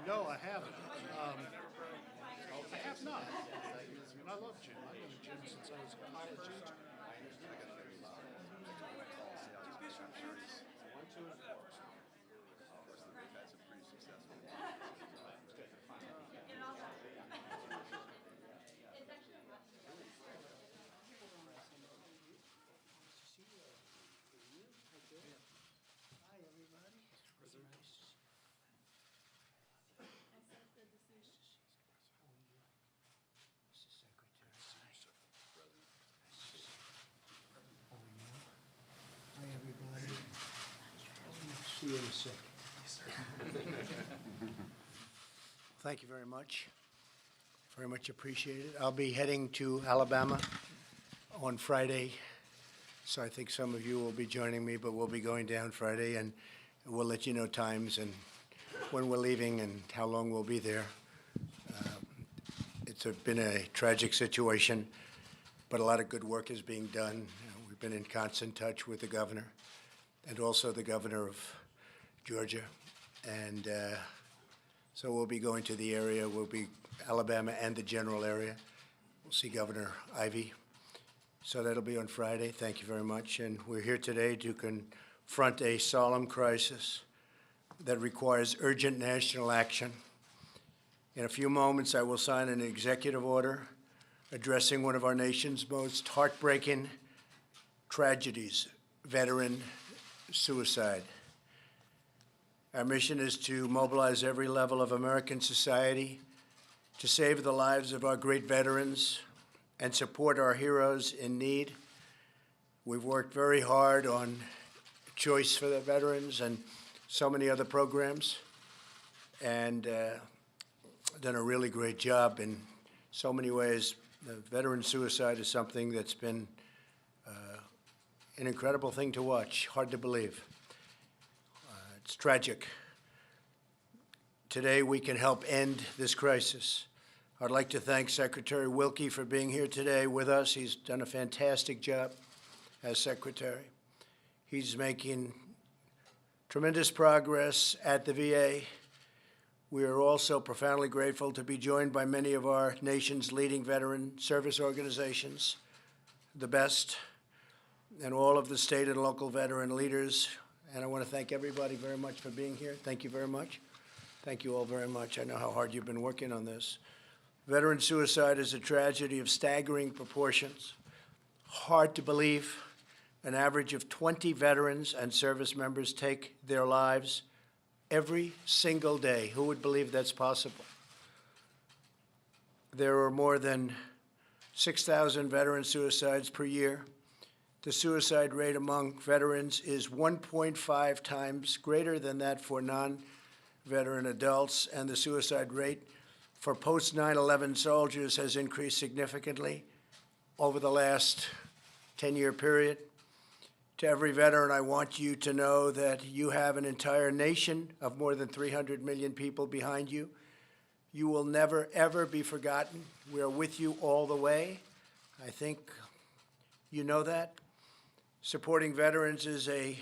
No, I haven't. I have not. I mean, I love gym. I've been a gym since I was a college age. Hi, everybody. Mr. Secretary. Hi, everybody. See you in a second. Thank you very much. Very much appreciated. I'll be heading to Alabama on Friday, so I think some of you will be joining me, but we'll be going down Friday, and we'll let you know times and when we're leaving and how long we'll be there. It's been a tragic situation, but a lot of good work is being done. We've been in constant touch with the governor and also the governor of Georgia. And so we'll be going to the area. We'll be Alabama and the general area. We'll see Governor Ivey. So that'll be on Friday. Thank you very much. And we're here today to confront a solemn crisis that requires urgent national action. In a few moments, I will sign an executive order addressing one of our nation's most heartbreaking tragedies, veteran suicide. Our mission is to mobilize every level of American society to save the lives of our great veterans and support our heroes in need. We've worked very hard on Choice for the Veterans and so many other programs, and done a really great job in so many ways. The veteran suicide is something that's been an incredible thing to watch, hard to believe. It's tragic. Today we can help end this crisis. I'd like to thank Secretary Wilkie for being here today with us. He's done a fantastic job as Secretary. He's making tremendous progress at the VA. We are also profoundly grateful to be joined by many of our nation's leading veteran service organizations, the best, and all of the state and local veteran leaders. And I want to thank everybody very much for being here. Thank you very much. Thank you all very much. I know how hard you've been working on this. Veteran suicide is a tragedy of staggering proportions. Hard to believe. An average of 20 veterans and service members take their lives every single day. Who would believe that's possible? There are more than 6,000 veteran suicides per year. The suicide rate among veterans is 1.5 times greater than that for non-veteran adults, and the suicide rate for post-9/11 soldiers has increased significantly over the last 10-year period. To every veteran, I want you to know that you have an entire nation of more than 300 million people behind you. You will never, ever be forgotten. We are with you all the way. I think you know that. Supporting veterans is a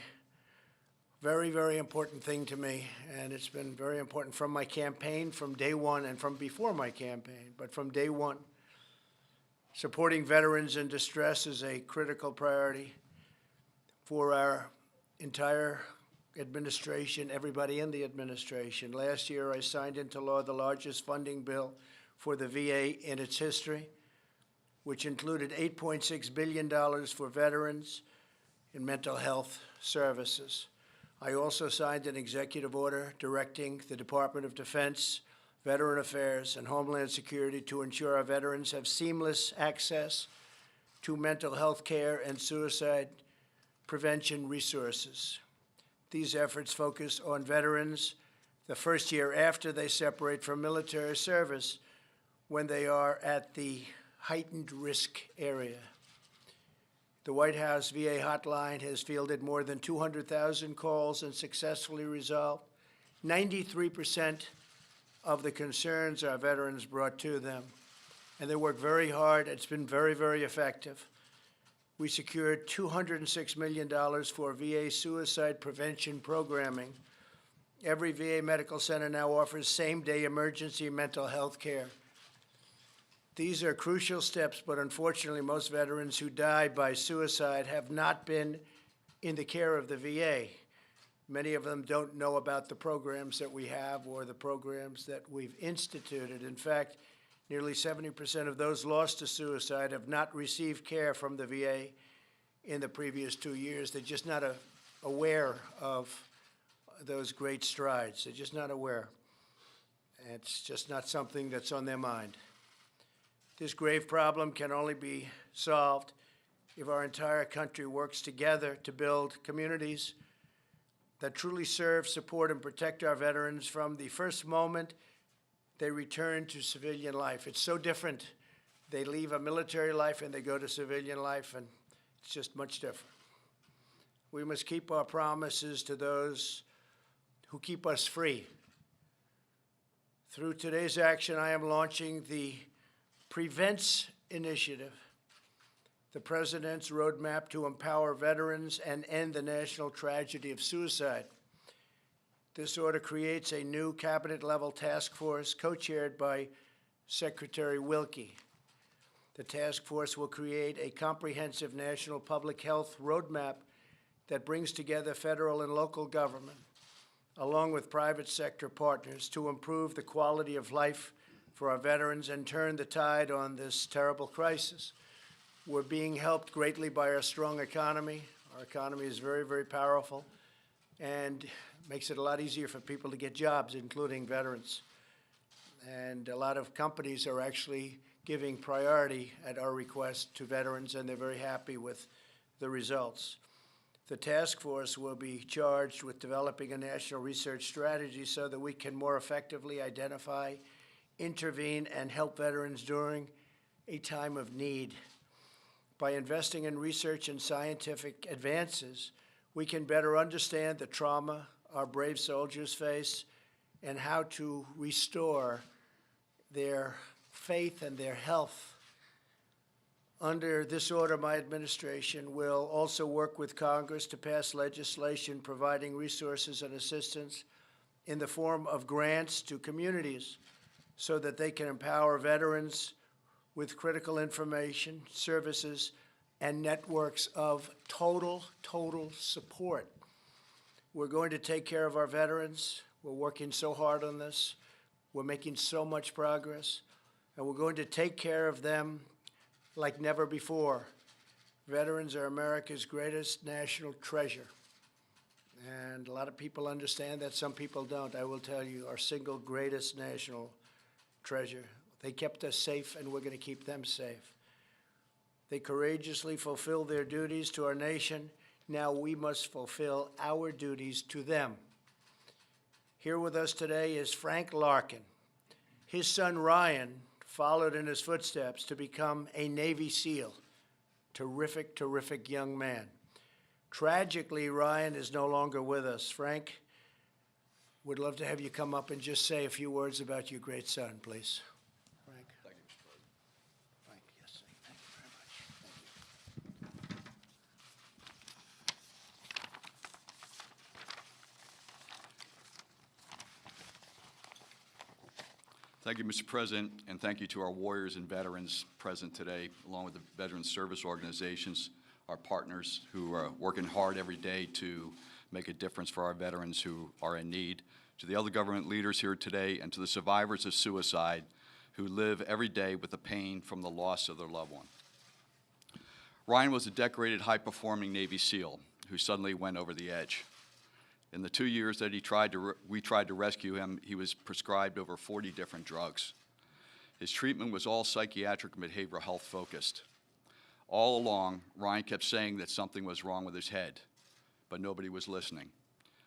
very, very important thing to me, and it's been very important from my campaign, from day one, and from before my campaign, but from day one. Supporting veterans in distress is a critical priority for our entire administration, everybody in the administration. Last year, I signed into law the largest funding bill for the VA in its history, which included $8.6 billion for veterans in mental health services. I also signed an executive order directing the Department of Defense, Veteran Affairs, and Homeland Security to ensure our veterans have seamless access to mental health care and suicide prevention resources. These efforts focus on veterans the first year after they separate from military service, when they are at the heightened risk area. The White House VA hotline has fielded more than 200,000 calls and successfully resolved 93% of the concerns our veterans brought to them. And they worked very hard. It's been very, very effective. We secured $206 million for VA suicide prevention programming. Every VA medical center now offers same-day emergency mental health care. These are crucial steps, but unfortunately, most veterans who die by suicide have not been in the care of the VA. Many of them don't know about the programs that we have or the programs that we've instituted. In fact, nearly 70% of those lost to suicide have not received care from the VA in the previous 2 years. They're just not aware of those great strides. They're just not aware. It's just not something that's on their mind. This grave problem can only be solved if our entire country works together to build communities that truly serve, support, and protect our veterans from the first moment they return to civilian life. It's so different. They leave a military life and they go to civilian life, and it's just much different. We must keep our promises to those who keep us free. Through today's action, I am launching the Prevents Initiative, the President's roadmap to empower veterans and end the national tragedy of suicide. This order creates a new cabinet-level task force co-chaired by Secretary Wilkie. The task force will create a comprehensive national public health roadmap that brings together federal and local government, along with private sector partners, to improve the quality of life for our veterans and turn the tide on this terrible crisis. We're being helped greatly by our strong economy. Our economy is very, very powerful and makes it a lot easier for people to get jobs, including veterans. And a lot of companies are actually giving priority at our request to veterans, and they're very happy with the results. The task force will be charged with developing a national research strategy so that we can more effectively identify, intervene, and help veterans during a time of need. By investing in research and scientific advances, we can better understand the trauma our brave soldiers face and how to restore their faith and their health. Under this order, my administration will also work with Congress to pass legislation providing resources and assistance in the form of grants to communities so that they can empower veterans with critical information, services, and networks of total support. We're going to take care of our veterans. We're working so hard on this. We're making so much progress, and we're going to take care of them like never before. Veterans are America's greatest national treasure, and a lot of people understand that. Some people don't. I will tell you, our single greatest national treasure. They kept us safe, and we're going to keep them safe. They courageously fulfill their duties to our nation. Now we must fulfill our duties to them. Here with us today is Frank Larkin. His son Ryan followed in his footsteps to become a Navy SEAL. Terrific, terrific young man. Tragically, Ryan is no longer with us. Frank, would love to have you come up and just say a few words about your great son, please. Frank. Thank you, Mr. President. Frank, yes, thank you very much. Thank you. Thank you, Mr. President, and thank you to our warriors and veterans present today, along with the veteran service organizations, our partners who are working hard every day to make a difference for our veterans who are in need, to the other government leaders here today, and to the survivors of suicide who live every day with the pain from the loss of their loved one. Ryan was a decorated, high-performing Navy SEAL who suddenly went over the edge. In the 2 years that we tried to rescue him, he was prescribed over 40 different drugs. His treatment was all psychiatric and behavioral health focused. All along, Ryan kept saying that something was wrong with his head, but nobody was listening.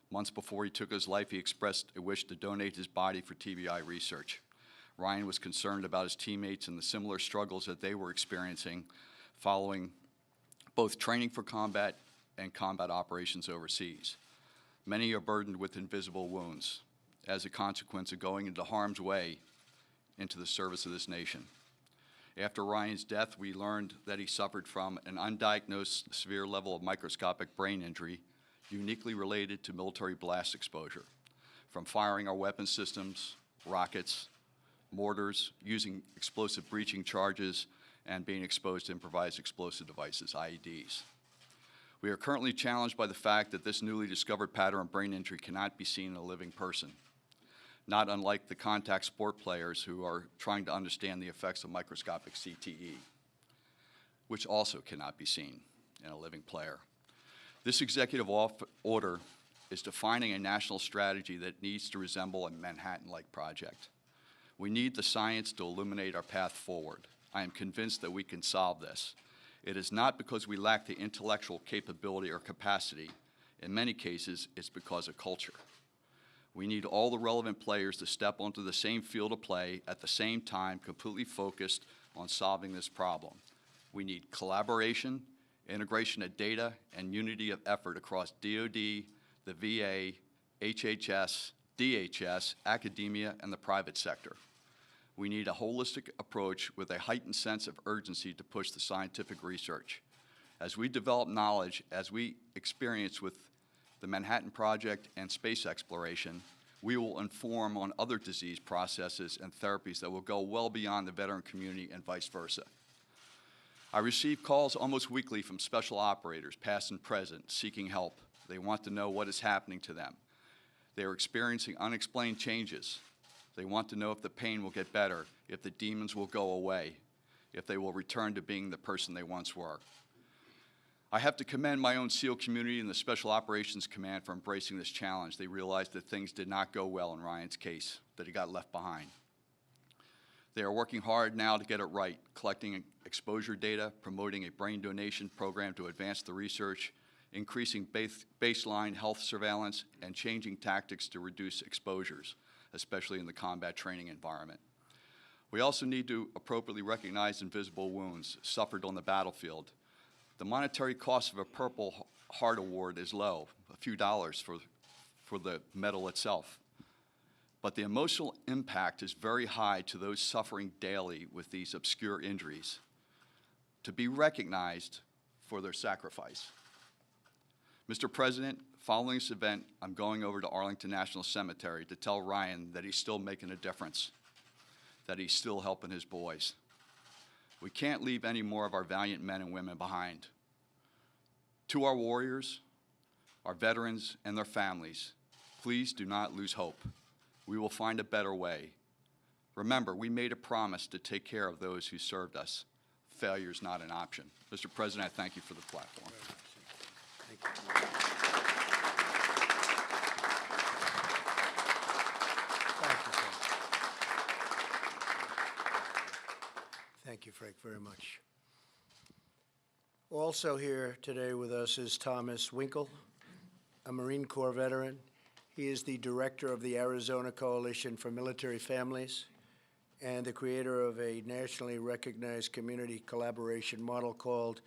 Months before he took his life, he expressed a wish to donate his body for TBI research. Ryan was concerned about his teammates and the similar struggles that they were experiencing following both training for combat and combat operations overseas. Many are burdened with invisible wounds. as a consequence of going into harm's way into the service of this nation. After Ryan's death, we learned that he suffered from an undiagnosed severe level of microscopic brain injury uniquely related to military blast exposure, from firing our weapon systems, rockets, mortars, using explosive breaching charges, and being exposed to improvised explosive devices, IEDs. We are currently challenged by the fact that this newly discovered pattern of brain injury cannot be seen in a living person, not unlike the contact sport players who are trying to understand the effects of microscopic CTE, which also cannot be seen in a living player. This executive order is defining a national strategy that needs to resemble a Manhattan-like project. We need the science to illuminate our path forward. I am convinced that we can solve this. It is not because we lack the intellectual capability or capacity. In many cases, it's because of culture. We need all the relevant players to step onto the same field of play at the same time, completely focused on solving this problem. We need collaboration, integration of data, and unity of effort across DoD, the VA, HHS, DHS, academia, and the private sector. We need a holistic approach with a heightened sense of urgency to push the scientific research. As we develop knowledge, as we experience with the Manhattan Project and space exploration, we will inform on other disease processes and therapies that will go well beyond the veteran community and vice versa. I receive calls almost weekly from special operators, past and present, seeking help. They want to know what is happening to them. They are experiencing unexplained changes. They want to know if the pain will get better, if the demons will go away, if they will return to being the person they once were. I have to commend my own SEAL community and the Special Operations Command for embracing this challenge. They realized that things did not go well in Ryan's case, that he got left behind. They are working hard now to get it right, collecting exposure data, promoting a brain donation program to advance the research, increasing baseline health surveillance, and changing tactics to reduce exposures, especially in the combat training environment. We also need to appropriately recognize invisible wounds suffered on the battlefield. The monetary cost of a Purple Heart Award is low, a few dollars for the medal itself. But the emotional impact is very high to those suffering daily with these obscure injuries, to be recognized for their sacrifice. Mr. President, following this event, I'm going over to Arlington National Cemetery to tell Ryan that he's still making a difference, that he's still helping his boys. We can't leave any more of our valiant men and women behind. To our warriors, our veterans, and their families, please do not lose hope. We will find a better way. Remember, we made a promise to take care of those who served us. Failure is not an option. Mr. President, I thank you for the platform. Thank you. Thank you, Frank, very much. Also here today with us is Thomas Winkle, a Marine Corps veteran. He is the director of the Arizona Coalition for Military Families and the creator of a nationally recognized community collaboration model called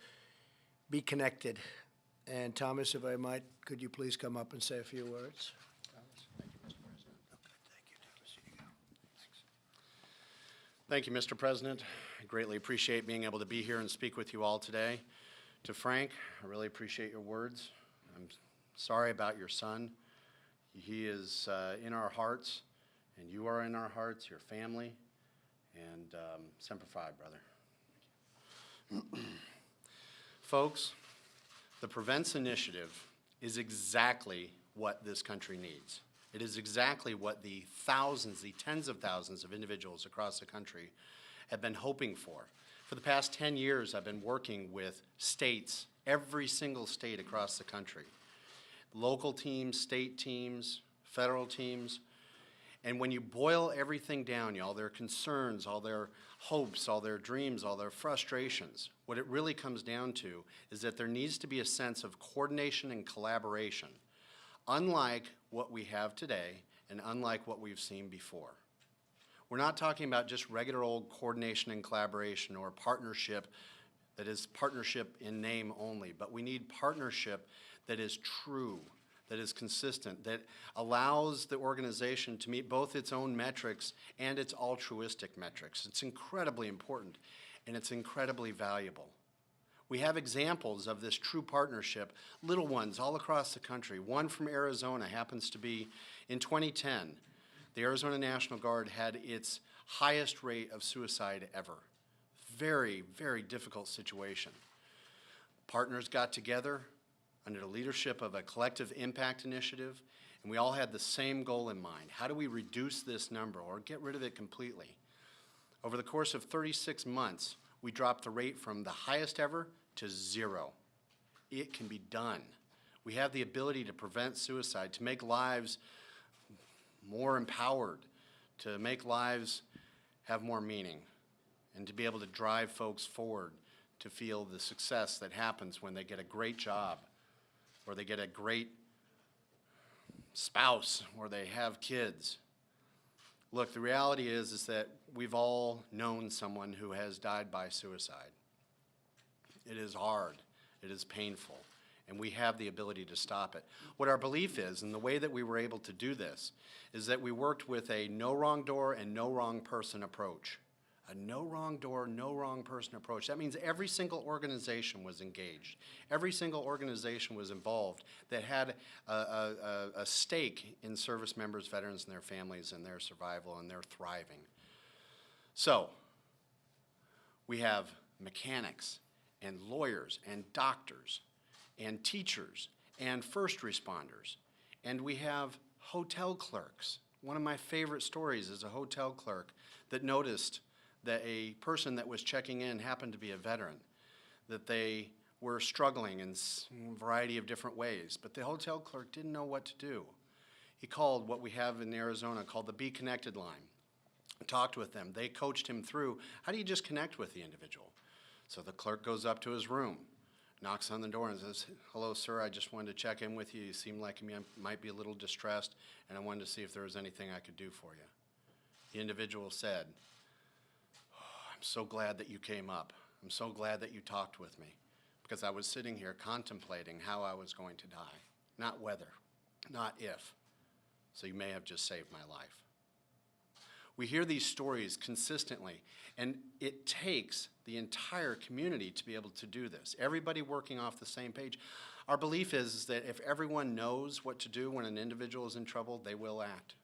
Be Connected. And Thomas, if I might, could you please come up and say a few words? Thomas. Thank you, Mr. President. Okay, thank you, Thomas. Here you go. Thanks. Thank you, Mr. President. I greatly appreciate being able to be here and speak with you all today. To Frank, I really appreciate your words. I'm sorry about your son. He is in our hearts, and you are in our hearts, your family, and Semper Fi, brother. Folks, the Prevents Initiative is exactly what this country needs. It is exactly what the thousands, the tens of thousands of individuals across the country have been hoping for. For the past 10 years, I've been working with states, every single state across the country, local teams, state teams, federal teams. And when you boil everything down, y'all, their concerns, all their hopes, all their dreams, all their frustrations, what it really comes down to is that there needs to be a sense of coordination and collaboration, unlike what we have today and unlike what we've seen before. We're not talking about just regular old coordination and collaboration or partnership that is partnership in name only, but we need partnership that is true, that is consistent, that allows the organization to meet both its own metrics and its altruistic metrics. It's incredibly important, and it's incredibly valuable. We have examples of this true partnership, little ones all across the country. One from Arizona happens to be in 2010. The Arizona National Guard had its highest rate of suicide ever. Very, very difficult situation. Partners got together under the leadership of a collective impact initiative, and we all had the same goal in mind. How do we reduce this number or get rid of it completely? Over the course of 36 months, we dropped the rate from the highest ever to 0. It can be done. We have the ability to prevent suicide, to make lives more empowered, to make lives have more meaning, and to be able to drive folks forward to feel the success that happens when they get a great job, or they get a great spouse, or they have kids. Look, the reality is that we've all known someone who has died by suicide. It is hard, it is painful, and we have the ability to stop it. What our belief is, and the way that we were able to do this, is that we worked with a no wrong door and no wrong person approach. A no wrong door, no wrong person approach. That means every single organization was engaged. Every single organization was involved that had a stake in service members, veterans, and their families, and their survival, and their thriving. So, we have mechanics, and lawyers, and doctors, and teachers, and first responders, and we have hotel clerks. One of my favorite stories is a hotel clerk that noticed that a person that was checking in happened to be a veteran, that they were struggling in a variety of different ways, but the hotel clerk didn't know what to do. He called what we have in Arizona called the Be Connected line, talked with them. They coached him through, how do you just connect with the individual? So the clerk goes up to his room, knocks on the door and says, "Hello, sir, I just wanted to check in with you. You seem like you might be a little distressed, and I wanted to see if there was anything I could do for you." The individual said, "I'm so glad that you came up. I'm so glad that you talked with me, because I was sitting here contemplating how I was going to die, not whether, not if. So you may have just saved my life." We hear these stories consistently, and it takes the entire community to be able to do this. Everybody working off the same page. Our belief is that if everyone knows what to do when an individual is in trouble, they will act,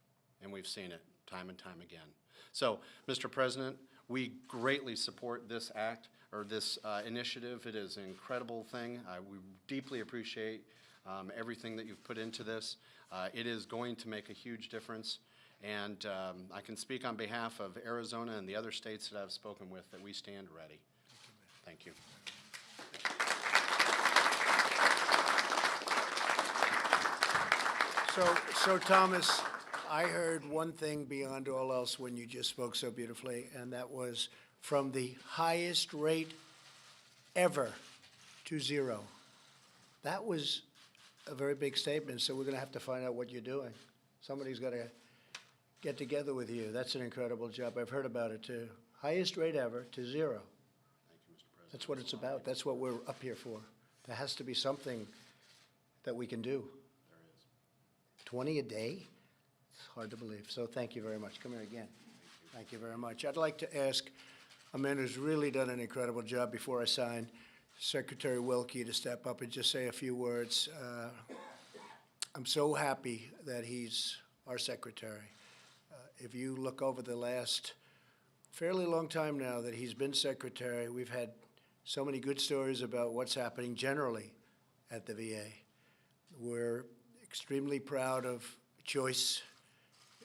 and we've seen it time and time again. So, Mr. President, we greatly support this act, or this initiative. It is an incredible thing. We deeply appreciate everything that you've put into this. It is going to make a huge difference. And I can speak on behalf of Arizona and the other states that I've spoken with that we stand ready. Thank you. So Thomas, I heard one thing beyond all else when you just spoke so beautifully, and that was from the highest rate ever to 0. That was a very big statement, so we're going to have to find out what you're doing. Somebody's got to get together with you. That's an incredible job. I've heard about it too. Highest rate ever to 0. Thank you, Mr. President. That's what it's about. That's what we're up here for. There has to be something that we can do. There is. 20 a day? It's hard to believe. So thank you very much. Come here again. Thank you very much. I'd like to ask a man who's really done an incredible job before I sign, Secretary Wilkie, to step up and just say a few words. I'm so happy that he's our secretary. If you look over the last fairly long time now that he's been secretary, we've had so many good stories about what's happening generally at the VA. We're extremely proud of choice.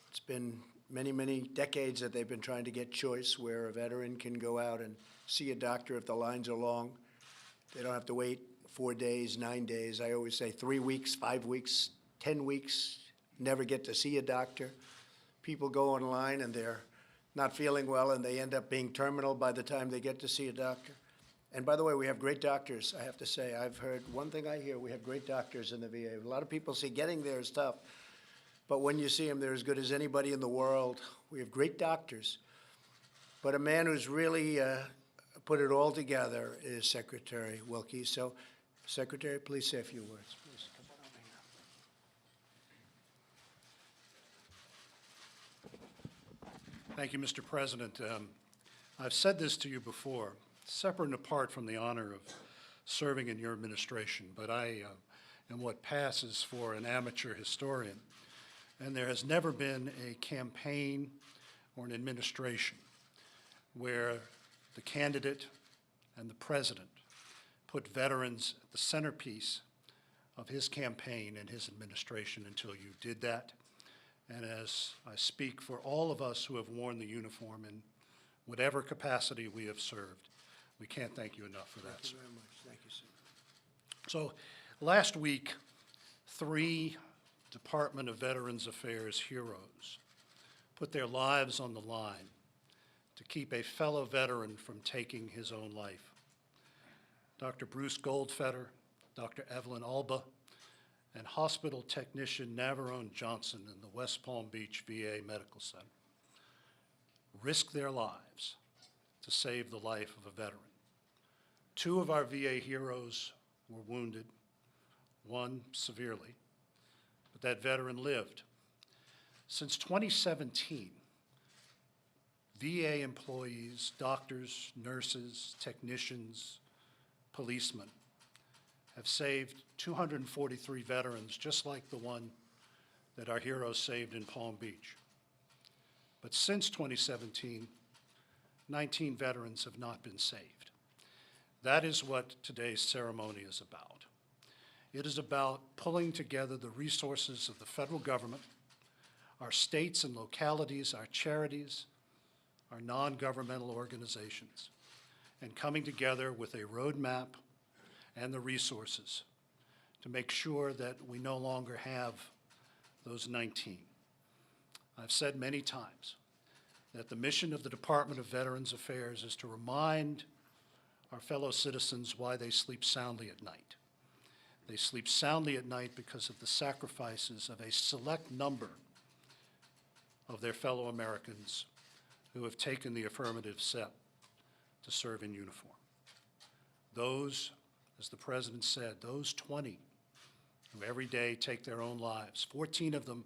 It's been many, many decades that they've been trying to get choice, where a veteran can go out and see a doctor if the lines are long. They don't have to wait 4 days, 9 days. I always say 3 weeks, 5 weeks, 10 weeks, never get to see a doctor. People go online and they're not feeling well, and they end up being terminal by the time they get to see a doctor. And by the way, we have great doctors, I have to say. I've heard one thing I hear, we have great doctors in the VA. A lot of people say getting there is tough, but when you see them, they're as good as anybody in the world. We have great doctors. But a man who's really put it all together is Secretary Wilkie. So, Secretary, please say a few words, please. Come on over here. Thank you, Mr. President. I've said this to you before, separate and apart from the honor of serving in your administration, but I am what passes for an amateur historian. And there has never been a campaign or an administration where the candidate and the president put veterans at the centerpiece of his campaign and his administration until you did that. And as I speak for all of us who have worn the uniform in whatever capacity we have served, we can't thank you enough for that, Thank sir. you very much. Thank you, sir. So last week, 3 Department of Veterans Affairs heroes put their lives on the line to keep a fellow veteran from taking his own life. Dr. Bruce Goldfeder, Dr. Evelyn Alba, and hospital technician Navarone Johnson in the West Palm Beach VA Medical Center risked their lives to save the life of a veteran. 2 of our VA heroes were wounded, 1 severely, but that veteran lived. Since 2017, VA employees, doctors, nurses, technicians, policemen have saved 243 veterans, just like the one that our heroes saved in Palm Beach. But since 2017, 19 veterans have not been saved. That is what today's ceremony is about. It is about pulling together the resources of the federal government, our states and localities, our charities, our non-governmental organizations, and coming together with a roadmap and the resources to make sure that we no longer have those 19. I've said many times that the mission of the Department of Veterans Affairs is to remind our fellow citizens why they sleep soundly at night. They sleep soundly at night because of the sacrifices of a select number of their fellow Americans who have taken the affirmative step to serve in uniform. Those, as the President said, those 20 who every day take their own lives, 14 of them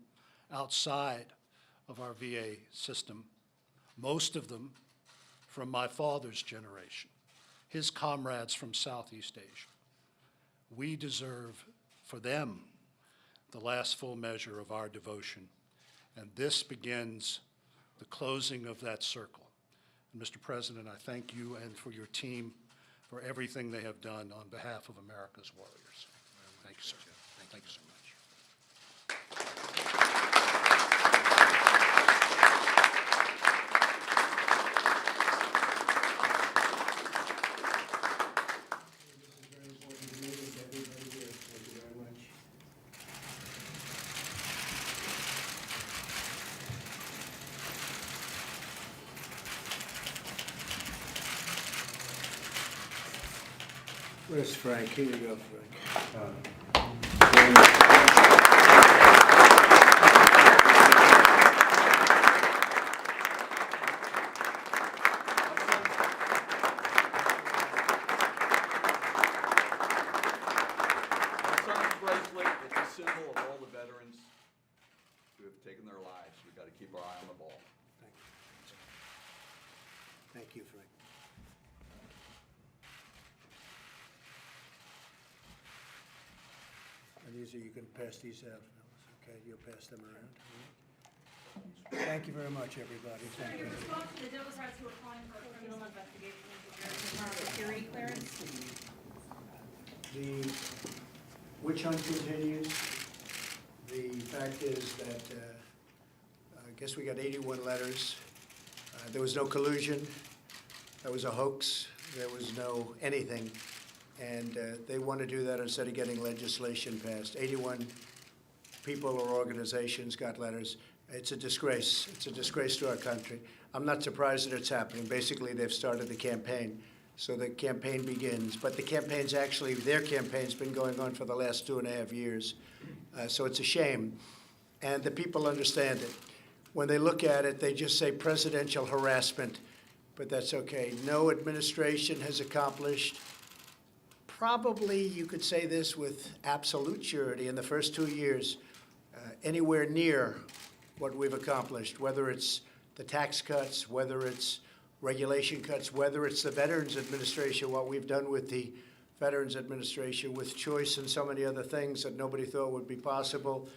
outside of our VA system, most of them from my father's generation, his comrades from Southeast Asia. We deserve for them the last full measure of our devotion, and this begins the closing of that circle. And Mr. President, I thank you and for your team for everything they have done on behalf of America's warriors. Thank you, sir. Thank you so much. Very important to me and to everybody here. Thank you very much. Where's Frank? Here you go, Frank. Our son's bracelet, it's a symbol of all the veterans who have taken their lives. We've got to keep our eye on the ball. Thank you, Frank. And these are, you can pass these out, fellas, okay? You'll pass them around, all right? Thank you very much, everybody. Thank you. Your response to the Democrats who are calling for a criminal investigation into your security clearance? The witch hunt continues. The fact is that, I guess we got 81 letters. There was no collusion. There was a hoax. There was no anything. And they want to do that instead of getting legislation passed. 81 people or organizations got letters. It's a disgrace. It's a disgrace to our country. I'm not surprised that it's happening. Basically, they've started the campaign. So the campaign begins. But the campaign's actually, their campaign's been going on for the last 2.5 years. So it's a shame. And the people understand it. When they look at it, they just say presidential harassment, but that's okay. No administration has accomplished, probably you could say this with absolute surety, in the first 2 years, anywhere near what we've accomplished, whether it's the tax cuts, whether it's regulation cuts, whether it's the Veterans Administration, what we've done with the Veterans Administration with choice and so many other things that nobody thought would be possible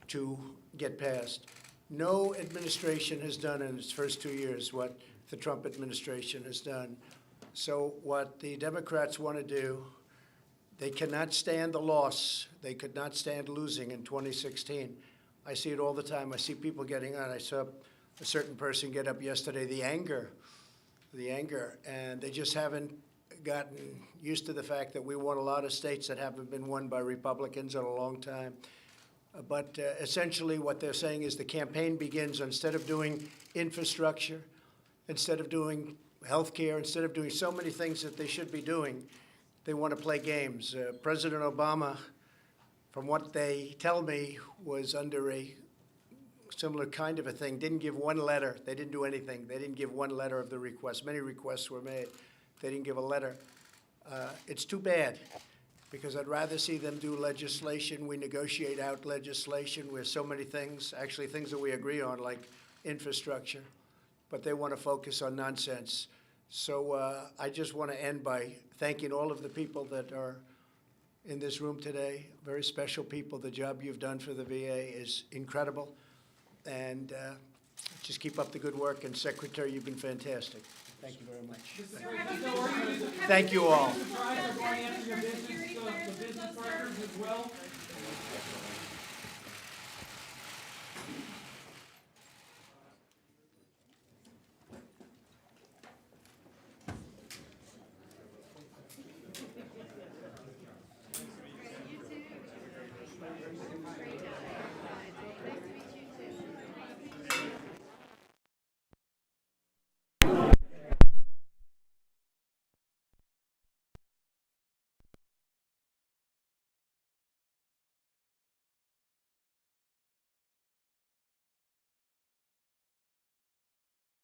to get passed. No administration has done in its first 2 years what the Trump administration has done. So what the Democrats want to do, they cannot stand the loss. They could not stand losing in 2016. I see it all the time. I see people getting on. I saw a certain person get up yesterday, the anger, and they just haven't gotten used to the fact that we won a lot of states that haven't been won by Republicans in a long time. But essentially what they're saying is the campaign begins, instead of doing infrastructure, instead of doing health care, instead of doing so many things that they should be doing, they want to play games. President Obama, from what they tell me, was under a similar kind of a thing, didn't give one letter. They didn't do anything. They didn't give one letter of the request. Many requests were made. They didn't give a letter. It's too bad, because I'd rather see them do legislation. We negotiate out legislation where so many things, actually things that we agree on, like infrastructure, but they want to focus on nonsense. So I just want to end by thanking all of the people that are in this room today, very special people. The job you've done for the VA is incredible, and just keep up the good work. And Secretary, you've been fantastic. Thank you very much. Thank you all. Financing the business partners as well.